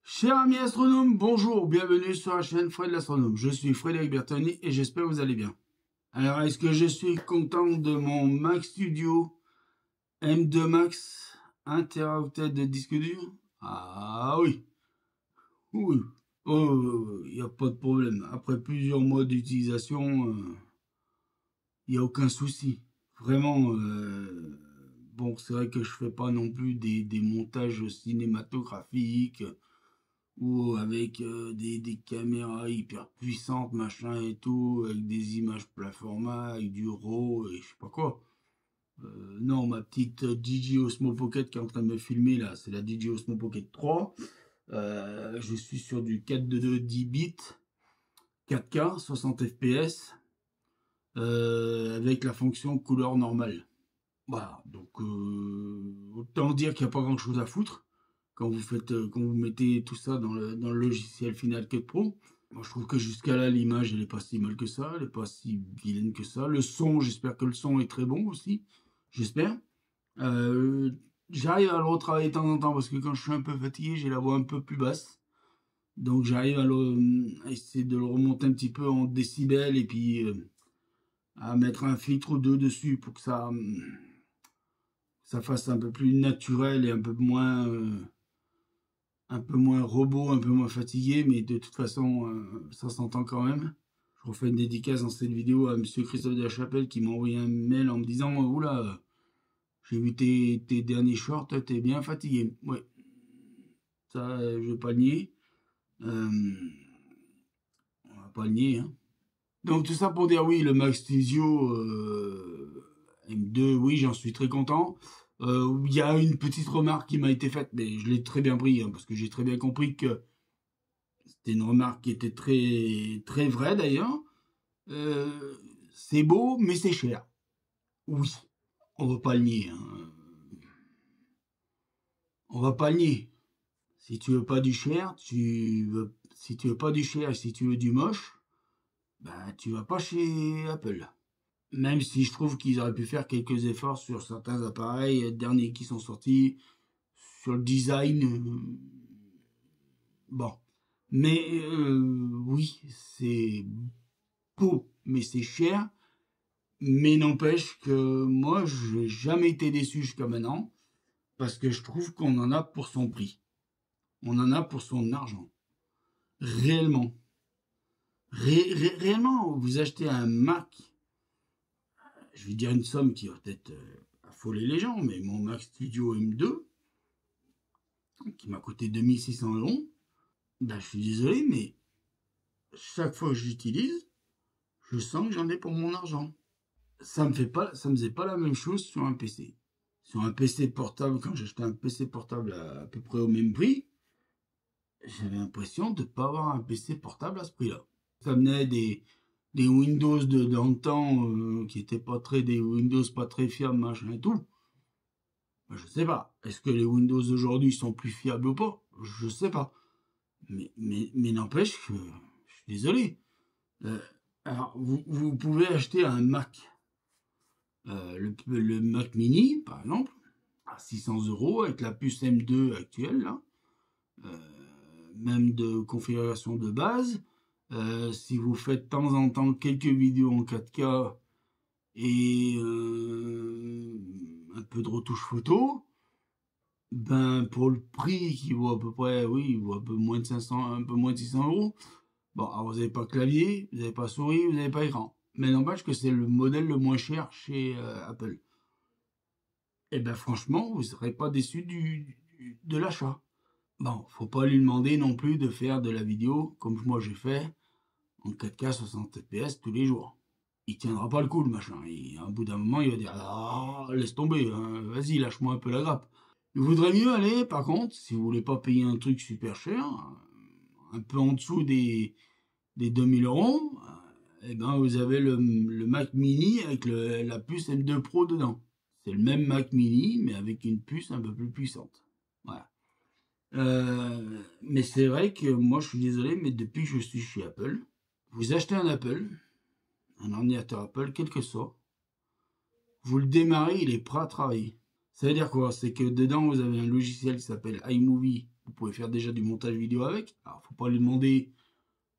Chers amis astronomes, bonjour, bienvenue sur la chaîne Fred l'astronome. Je suis Frédéric Bertoni et j'espère que vous allez bien. Alors, est-ce que je suis content de mon Mac Studio M2 Max 1 Teraoctet de disque dur? Ah oui, oui, oh, il n'y a pas de problème. Après plusieurs mois d'utilisation, il n'y a aucun souci. Vraiment, bon, c'est vrai que je fais pas non plus des montages cinématographiques ou avec des caméras hyper puissantes, machin et tout, avec des images plat format, avec du RAW et je sais pas quoi. Non, ma petite DJI Osmo Pocket qui est en train de me filmer là, c'est la DJI Osmo Pocket 3. Je suis sur du 422 10 bits, 4K, 60 fps, avec la fonction couleur normale. Voilà, donc autant dire qu'il n'y a pas grand chose à foutre quand vous mettez tout ça dans le logiciel Final Cut Pro. Moi, je trouve que jusqu'à là, l'image, elle est pas si mal que ça, elle est pas si vilaine que ça. Le son, j'espère que le son est très bon aussi, j'espère. Euh, J'arrive à le retravailler de temps en temps parce que quand je suis un peu fatigué, j'ai la voix un peu plus basse. Donc j'arrive à essayer de le remonter un petit peu en décibels et puis à mettre un filtre ou deux dessus pour que ça fasse un peu plus naturel et un peu moins robot, un peu moins fatigué, mais de toute façon, ça s'entend quand même. Je refais une dédicace dans cette vidéo à Monsieur Christophe de la Chapelle qui m'a envoyé un mail en me disant « Oula, j'ai vu tes derniers shorts, t'es bien fatigué. » Ouais, ça, je vais pas le nier. On va pas le nier, hein. Donc tout ça pour dire oui, le Max Studio M2, oui, j'en suis très content. Il y a une petite remarque qui m'a été faite, mais je l'ai très bien pris, hein, parce que j'ai très bien compris que c'était une remarque qui était très, très vraie d'ailleurs. C'est beau, mais c'est cher. Oui, on va pas le nier, hein. On va pas le nier. Si tu veux pas du cher, si tu veux pas du cher et si tu veux du moche, ben tu vas pas chez Apple. Même si je trouve qu'ils auraient pu faire quelques efforts sur certains appareils derniers qui sont sortis, sur le design. Bon. Mais oui, c'est beau, mais c'est cher. Mais n'empêche que moi, je n'ai jamais été déçu jusqu'à maintenant, parce que je trouve qu'on en a pour son prix. On en a pour son argent. Réellement. Réellement, vous achetez un Mac, je vais dire une somme qui va peut-être affoler les gens, mais mon Mac Studio M2, qui m'a coûté 2600 €, ben, je suis désolé, mais chaque fois que j'utilise, je sens que j'en ai pour mon argent. Ça me faisait pas la même chose sur un PC. Sur un PC portable, quand j'achetais un PC portable à peu près au même prix, j'avais l'impression de ne pas avoir un PC portable à ce prix-là. Ça venait des Windows dans le temps qui étaient pas très, des Windows pas très fiables, machin et tout. Ben, je sais pas. Est-ce que les Windows d'aujourd'hui sont plus fiables ou pas? Je sais pas. Mais n'empêche que je suis désolé. Alors, vous pouvez acheter un Mac, le Mac Mini, par exemple, à 600 € avec la puce M2 actuelle, là, même de configuration de base. Si vous faites de temps en temps quelques vidéos en 4K et un peu de retouche photo, ben pour le prix qui vaut à peu près, oui, il vaut un peu moins de 500, un peu moins de 600 €. Bon, alors vous n'avez pas clavier, vous n'avez pas souris, vous n'avez pas écran. Mais n'empêche que c'est le modèle le moins cher chez Apple. Et ben franchement, vous ne serez pas déçu de l'achat. Bon, faut pas lui demander non plus de faire de la vidéo comme moi j'ai fait en 4K 60 fps tous les jours. Il tiendra pas le coup le machin. Et à un bout d'un moment, il va dire ah, laisse tomber, hein, vas-y, lâche-moi un peu la grappe. Il vaudrait mieux aller, par contre, si vous voulez pas payer un truc super cher, un peu en dessous des 2000 €, et ben vous avez le Mac Mini avec la puce M2 Pro dedans. C'est le même Mac Mini, mais avec une puce un peu plus puissante. Voilà. Mais c'est vrai que moi, je suis désolé, mais depuis que je suis chez Apple, vous achetez un Apple, un ordinateur Apple, quel que soit, vous le démarrez, il est prêt à travailler. Ça veut dire quoi? C'est que dedans, vous avez un logiciel qui s'appelle iMovie vous pouvez faire déjà du montage vidéo avec. Alors, faut pas lui demander,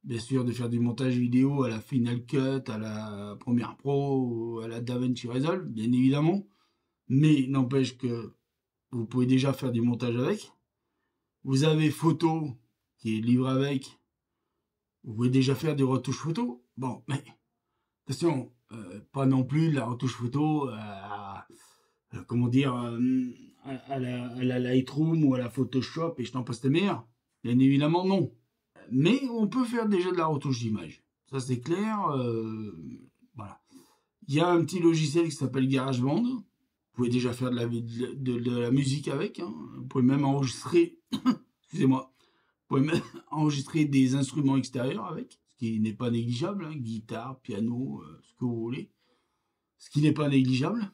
bien sûr, de faire du montage vidéo à la Final Cut, à la Premiere Pro, à la DaVinci Resolve, bien évidemment. Mais n'empêche que vous pouvez déjà faire du montage avec. Vous avez photo qui est livré avec. Vous pouvez déjà faire des retouches photo. Bon, mais attention, pas non plus la retouche photo comment dire, à la Lightroom ou à la Photoshop et je t'en passe tes meilleurs. Bien évidemment, non. Mais on peut faire déjà de la retouche d'image. Ça, c'est clair. Voilà. Il y a un petit logiciel qui s'appelle GarageBand. Vous pouvez déjà faire de la musique avec. Hein. Vous pouvez même enregistrer, excusez-moi, vous pouvez même enregistrer des instruments extérieurs avec, ce qui n'est pas négligeable. Hein. Guitare, piano, ce que vous voulez. Ce qui n'est pas négligeable.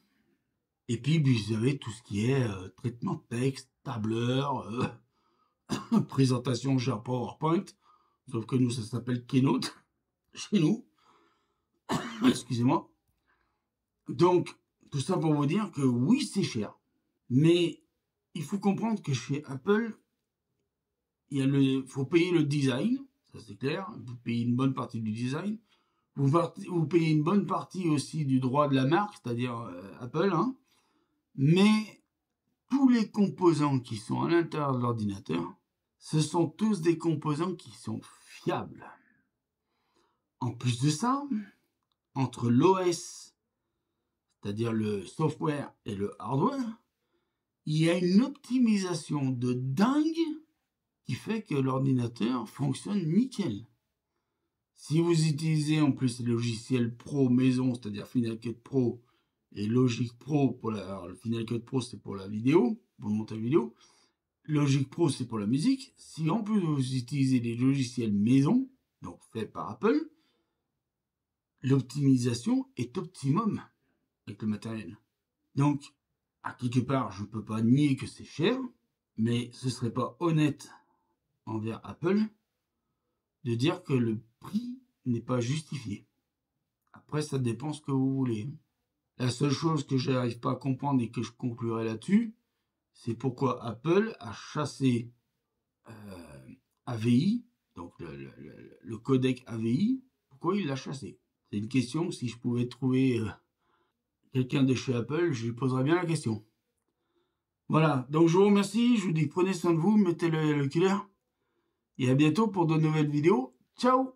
Et puis, vous avez tout ce qui est traitement de texte, tableur, présentation genre PowerPoint. Sauf que nous, ça s'appelle Keynote, chez nous. Excusez-moi. Donc, tout ça pour vous dire que oui, c'est cher. Mais il faut comprendre que chez Apple, faut payer le design, ça c'est clair. Vous payez une bonne partie du design. Vous payez une bonne partie aussi du droit de la marque, c'est-à-dire Apple, hein. Mais tous les composants qui sont à l'intérieur de l'ordinateur, ce sont tous des composants qui sont fiables. En plus de ça, entre l'OS, c'est-à-dire le software et le hardware, il y a une optimisation de dingue qui fait que l'ordinateur fonctionne nickel. Si vous utilisez en plus les logiciels pro maison, c'est-à-dire Final Cut Pro et Logic Pro pour le Final Cut Pro c'est pour la vidéo, pour le montage vidéo, Logic Pro c'est pour la musique. Si en plus vous utilisez les logiciels maison, donc faits par Apple, l'optimisation est optimum avec le matériel. Donc, à quelque part, je ne peux pas nier que c'est cher, mais ce serait pas honnête envers Apple de dire que le prix n'est pas justifié. Après, ça dépend ce que vous voulez. La seule chose que j'arrive pas à comprendre et que je conclurai là-dessus, c'est pourquoi Apple a chassé AVI, donc le codec AVI, pourquoi il l'a chassé? C'est une question, si je pouvais trouver quelqu'un de chez Apple, je lui poserais bien la question. Voilà, donc je vous remercie, je vous dis prenez soin de vous, mettez le cuillère, et à bientôt pour de nouvelles vidéos. Ciao!